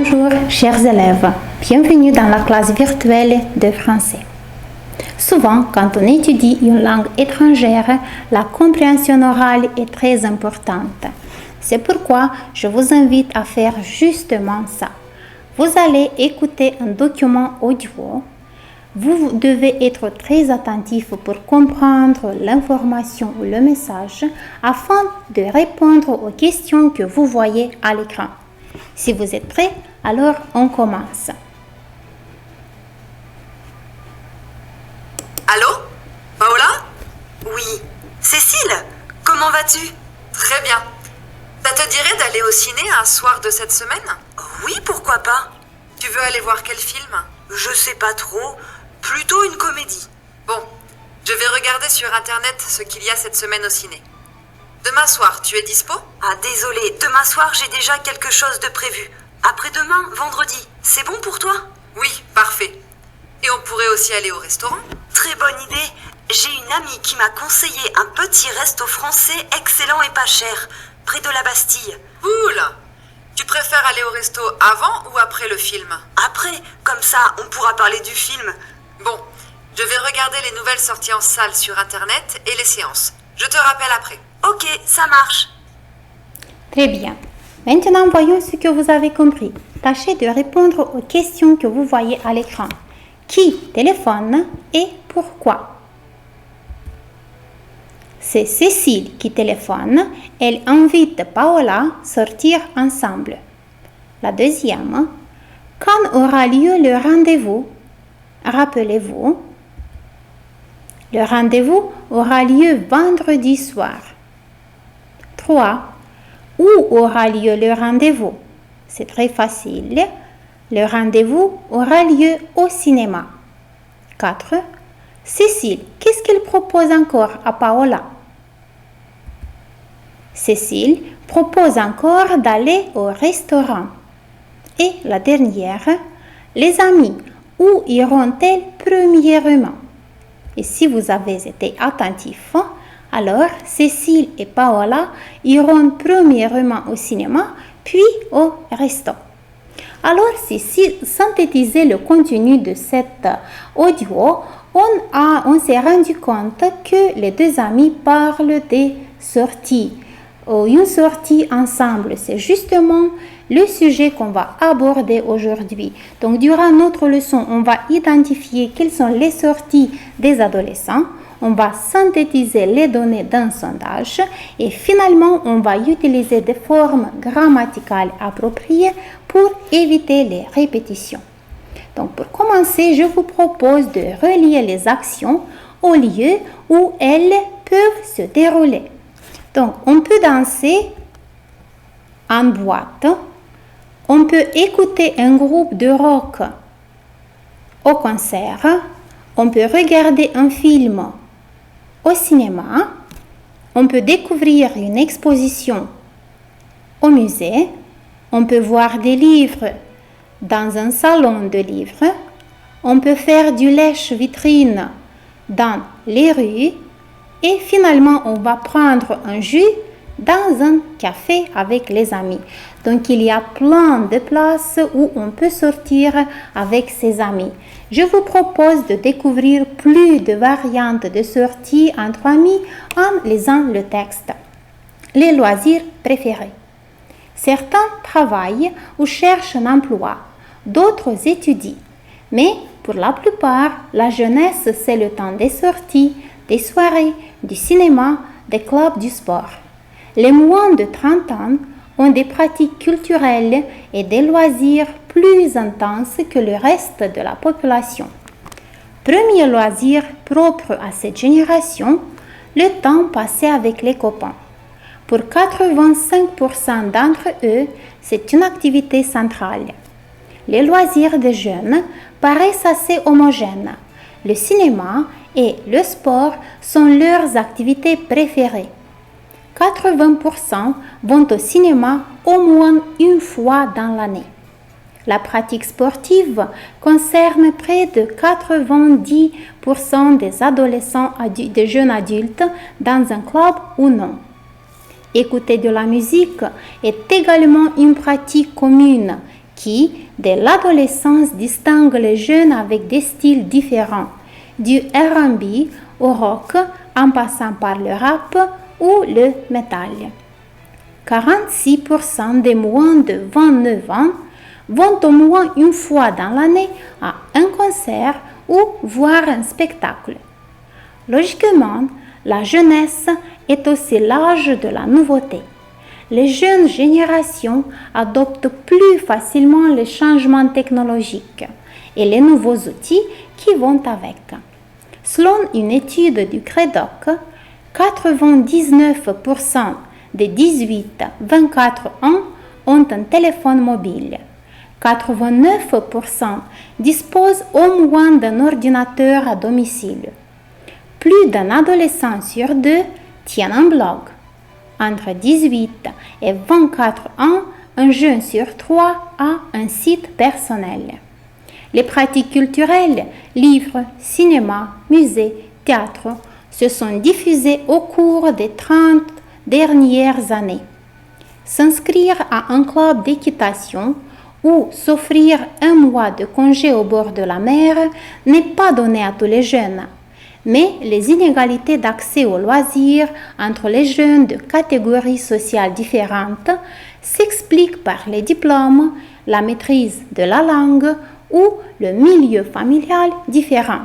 Bonjour, chers élèves. Bienvenue dans la classe virtuelle de français. Souvent, quand on étudie une langue étrangère, la compréhension orale est très importante. C'est pourquoi je vous invite à faire justement ça. Vous allez écouter un document audio. Vous devez être très attentif pour comprendre l'information ou le message afin de répondre aux questions que vous voyez à l'écran. Si vous êtes prêts, alors on commence. Allô? Paola? Oui. Cécile, comment vas-tu? Très bien. Ça te dirait d'aller au ciné un soir de cette semaine? Oui, pourquoi pas? Tu veux aller voir quel film? Je sais pas trop. Plutôt une comédie. Bon, je vais regarder sur internet ce qu'il y a cette semaine au ciné. Demain soir, tu es dispo? Ah, désolée, demain soir j'ai déjà quelque chose de prévu. Après-demain, vendredi, c'est bon pour toi? Oui, parfait. Et on pourrait aussi aller au restaurant? Très bonne idée. J'ai une amie qui m'a conseillé un petit resto français excellent et pas cher, près de la Bastille. Cool! Tu préfères aller au resto avant ou après le film? Après, comme ça, on pourra parler du film. Bon, je vais regarder les nouvelles sorties en salle sur internet et les séances. Je te rappelle après. Ok, ça marche. Très bien. Maintenant, voyons ce que vous avez compris. Tâchez de répondre aux questions que vous voyez à l'écran. Qui téléphone et pourquoi? C'est Cécile qui téléphone. Elle invite Paola à sortir ensemble. La deuxième. Quand aura lieu le rendez-vous? Rappelez-vous, le rendez-vous aura lieu vendredi soir. 3. Où aura lieu le rendez-vous? C'est très facile. Le rendez-vous aura lieu au cinéma. 4. Cécile, qu'est-ce qu'elle propose encore à Paola? Cécile propose encore d'aller au restaurant. Et la dernière, les amis, où iront-elles premièrement? Et si vous avez été attentifs, alors Cécile et Paola iront premièrement au cinéma, puis au resto. Alors, si synthétiser le contenu de cet audio, on s'est rendu compte que les deux amis parlent des sorties. Une sortie ensemble, c'est justement le sujet qu'on va aborder aujourd'hui. Donc, durant notre leçon, on va identifier quelles sont les sorties des adolescents. On va synthétiser les données d'un sondage et finalement, on va utiliser des formes grammaticales appropriées pour éviter les répétitions. Donc, pour commencer, je vous propose de relier les actions au lieu où elles peuvent se dérouler. Donc, on peut danser en boîte. On peut écouter un groupe de rock au concert. On peut regarder un film au cinéma. On peut découvrir une exposition au musée. On peut voir des livres dans un salon de livres. On peut faire du lèche-vitrine dans les rues. Et finalement, on va prendre un jus dans un café avec les amis. Donc, il y a plein de places où on peut sortir avec ses amis. Je vous propose de découvrir plus de variantes de sorties entre amis en lisant le texte. Les loisirs préférés. Certains travaillent ou cherchent un emploi, d'autres étudient. Mais pour la plupart, la jeunesse, c'est le temps des sorties, des soirées, du cinéma, des clubs du sport. Les moins de 30 ans ont des pratiques culturelles et des loisirs plus intenses que le reste de la population. Premier loisir propre à cette génération, le temps passé avec les copains. Pour 85% d'entre eux, c'est une activité centrale. Les loisirs des jeunes paraissent assez homogènes. Le cinéma et le sport sont leurs activités préférées. 80% vont au cinéma au moins une fois dans l'année. La pratique sportive concerne près de 90% des adolescents des jeunes adultes dans un club ou non. Écouter de la musique est également une pratique commune qui, dès l'adolescence, distingue les jeunes avec des styles différents, du R&B au rock en passant par le rap ou le métal. 46% des moins de 29 ans vont au moins une fois dans l'année à un concert ou voir un spectacle. Logiquement, la jeunesse est aussi l'âge de la nouveauté. Les jeunes générations adoptent plus facilement les changements technologiques et les nouveaux outils qui vont avec. Selon une étude du CREDOC, 99% des 18-24 ans ont un téléphone mobile. 89% disposent au moins d'un ordinateur à domicile. Plus d'un adolescent sur deux tient un blog. Entre 18 et 24 ans, un jeune sur trois a un site personnel. Les pratiques culturelles, livres, cinéma, musées, théâtre, se sont diffusées au cours des 30 dernières années. S'inscrire à un club d'équitation ou s'offrir un mois de congé au bord de la mer n'est pas donné à tous les jeunes. Mais les inégalités d'accès aux loisirs entre les jeunes de catégories sociales différentes s'expliquent par les diplômes, la maîtrise de la langue ou le milieu familial différent.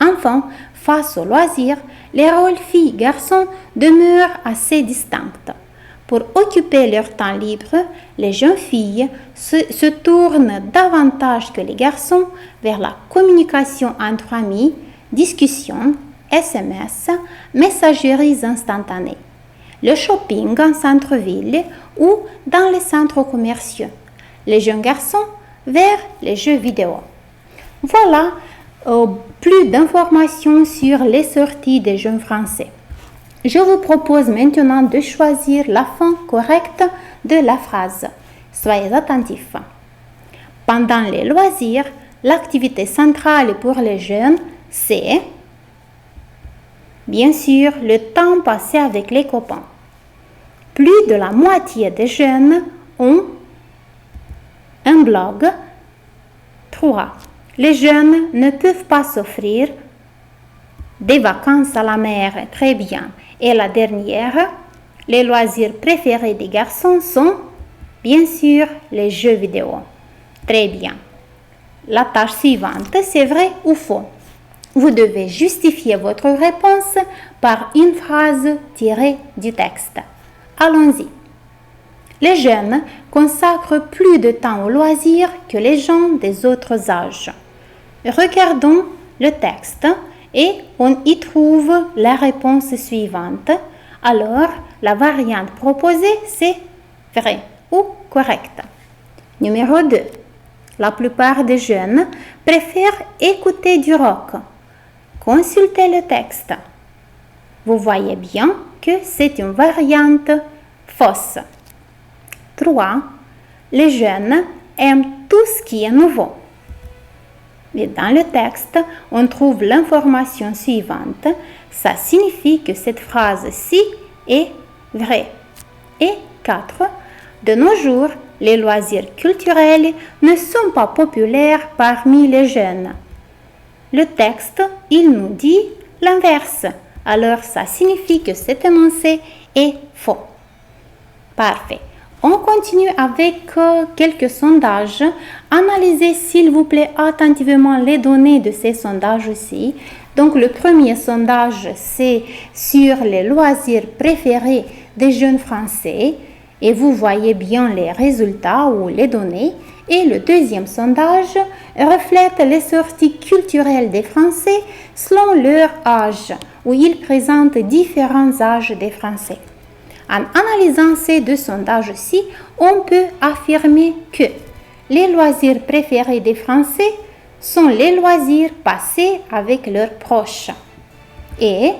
Enfin, face aux loisirs, les rôles filles-garçons demeurent assez distincts. Pour occuper leur temps libre, les jeunes filles se tournent davantage que les garçons vers la communication entre amis, discussions, SMS, messageries instantanées, le shopping en centre-ville ou dans les centres commerciaux, les jeunes garçons vers les jeux vidéo. Voilà plus d'informations sur les sorties des jeunes français. Je vous propose maintenant de choisir la fin correcte de la phrase. Soyez attentifs. Pendant les loisirs, l'activité centrale pour les jeunes, c'est bien sûr le temps passé avec les copains. Plus de la moitié des jeunes ont un blog. 3. Les jeunes ne peuvent pas s'offrir des vacances à la mer, très bien. Et la dernière, les loisirs préférés des garçons sont, bien sûr, les jeux vidéo. Très bien. La tâche suivante, c'est vrai ou faux. Vous devez justifier votre réponse par une phrase tirée du texte. Allons-y. Les jeunes consacrent plus de temps aux loisirs que les gens des autres âges. Regardons le texte et on y trouve la réponse suivante. Alors, la variante proposée, c'est vrai ou correct. Numéro 2. La plupart des jeunes préfèrent écouter du rock. Consultez le texte. Vous voyez bien que c'est une variante fausse. 3. Les jeunes aiment tout ce qui est nouveau. Et dans le texte, on trouve l'information suivante. Ça signifie que cette phrase-ci est vraie. Et 4. De nos jours, les loisirs culturels ne sont pas populaires parmi les jeunes. Le texte, il nous dit l'inverse. Alors, ça signifie que cet énoncé est faux. Parfait. On continue avec quelques sondages. Analysez s'il vous plaît attentivement les données de ces sondages aussi. Donc le premier sondage, c'est sur les loisirs préférés des jeunes Français. Et vous voyez bien les résultats ou les données. Et le deuxième sondage reflète les sorties culturelles des Français selon leur âge, où ils présentent différents âges des Français. En analysant ces deux sondages-ci, on peut affirmer que les loisirs préférés des Français sont les loisirs passés avec leurs proches. Et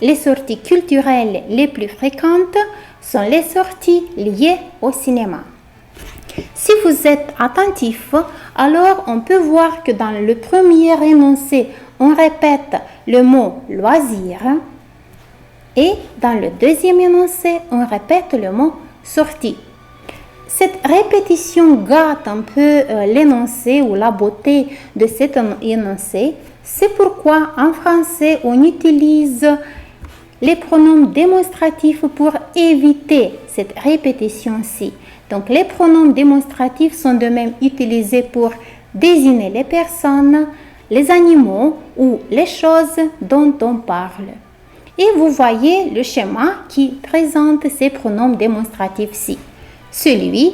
les sorties culturelles les plus fréquentes sont les sorties liées au cinéma. Si vous êtes attentif, alors on peut voir que dans le premier énoncé, on répète le mot loisir. Et dans le deuxième énoncé, on répète le mot sortie. Cette répétition gâte un peu l'énoncé ou la beauté de cet énoncé. C'est pourquoi en français, on utilise les pronoms démonstratifs pour éviter cette répétition-ci. Donc, les pronoms démonstratifs sont de même utilisés pour désigner les personnes, les animaux ou les choses dont on parle. Et vous voyez le schéma qui présente ces pronoms démonstratifs-ci. Celui,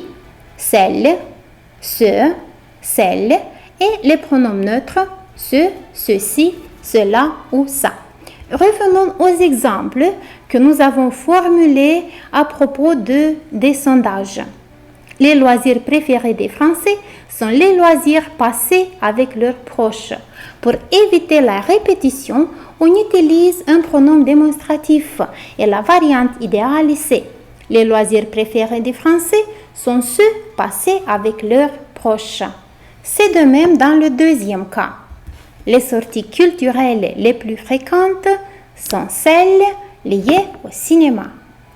celle, ce, celle et les pronoms neutres, ce, ceci, cela ou ça. Revenons aux exemples que nous avons formulés à propos des sondages. Les loisirs préférés des Français sont les loisirs passés avec leurs proches. Pour éviter la répétition, on utilise un pronom démonstratif et la variante idéale c'est les loisirs préférés des Français sont ceux passés avec leurs proches. C'est de même dans le deuxième cas. Les sorties culturelles les plus fréquentes sont celles liées au cinéma.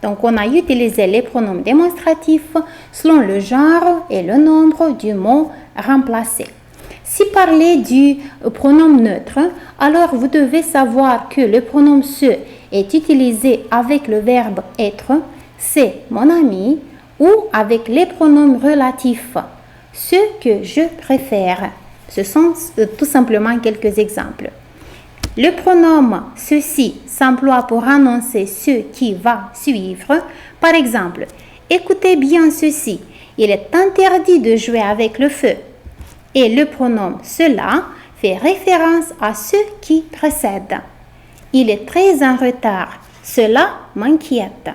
Donc, on a utilisé les pronoms démonstratifs selon le genre et le nombre du mot remplacé. Si parler du pronom neutre, alors vous devez savoir que le pronom se est utilisé avec le verbe être, c'est mon ami, ou avec les pronoms relatifs, ce que je préfère. Ce sont tout simplement quelques exemples. Le pronom ceci s'emploie pour annoncer ce qui va suivre. Par exemple, écoutez bien ceci, il est interdit de jouer avec le feu. Et le pronom cela fait référence à ce qui précède. Il est très en retard, cela m'inquiète.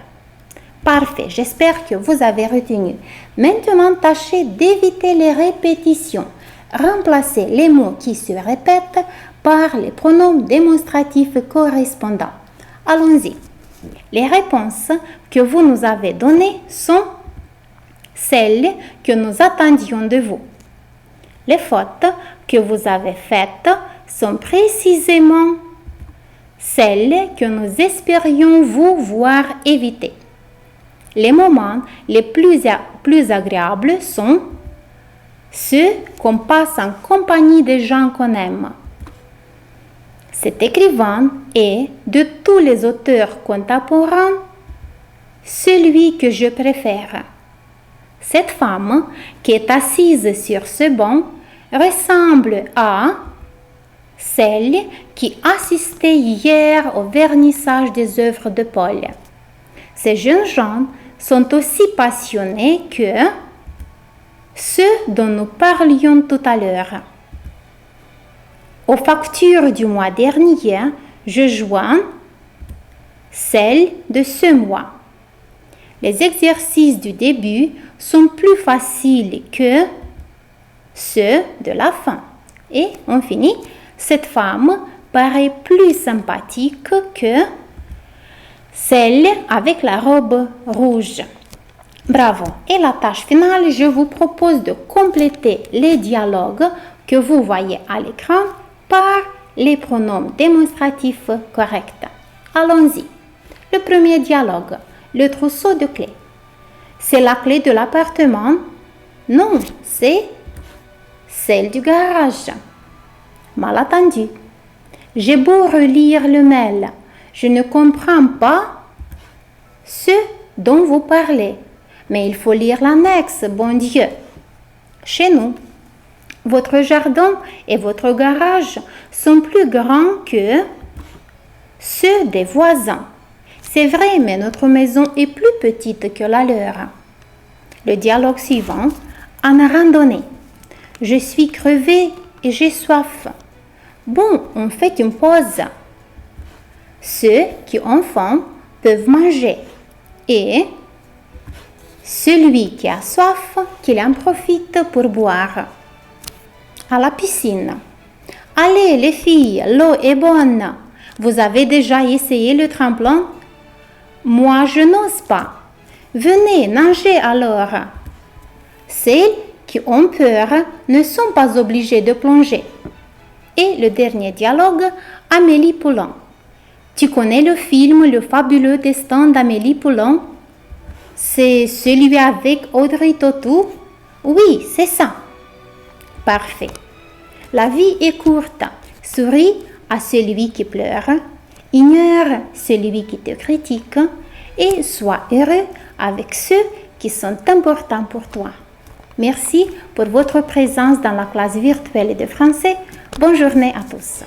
Parfait, j'espère que vous avez retenu. Maintenant, tâchez d'éviter les répétitions. Remplacez les mots qui se répètent par les pronoms démonstratifs correspondants. Allons-y. Les réponses que vous nous avez données sont celles que nous attendions de vous. Les fautes que vous avez faites sont précisément celles que nous espérions vous voir éviter. Les moments les plus agréables sont ceux qu'on passe en compagnie des gens qu'on aime. Cet écrivain est, de tous les auteurs contemporains, celui que je préfère. Cette femme qui est assise sur ce banc ressemble à celle qui assistait hier au vernissage des œuvres de Paul. Ces jeunes gens sont aussi passionnés que ceux dont nous parlions tout à l'heure. Aux factures du mois dernier, je joins celles de ce mois. Les exercices du début sont plus faciles que ceux de la fin. Et on finit, cette femme paraît plus sympathique que celle avec la robe rouge. Bravo. Et la tâche finale, je vous propose de compléter les dialogues que vous voyez à l'écran par les pronoms démonstratifs corrects. Allons-y. Le premier dialogue, le trousseau de clés. C'est la clé de l'appartement? Non, c'est celle du garage. Mal entendu. J'ai beau relire le mail, je ne comprends pas ce dont vous parlez. Mais il faut lire l'annexe, bon Dieu. Chez nous, votre jardin et votre garage sont plus grands que ceux des voisins. C'est vrai, mais notre maison est plus petite que la leur. Le dialogue suivant, en randonnée. Je suis crevée et j'ai soif. Bon, on fait une pause. Ceux qui ont faim peuvent manger. Et celui qui a soif, qu'il en profite pour boire. À la piscine. Allez les filles, l'eau est bonne. Vous avez déjà essayé le tremplin? Moi, je n'ose pas. Venez nager alors. Celles qui ont peur ne sont pas obligées de plonger. Et le dernier dialogue, Amélie Poulain. Tu connais le film Le fabuleux destin d'Amélie Poulain? c'est celui avec Audrey Tautou? Oui, c'est ça. Parfait. La vie est courte. Souris à celui qui pleure, ignore celui qui te critique et sois heureux avec ceux qui sont importants pour toi. Merci pour votre présence dans la classe virtuelle de français. Bonne journée à tous.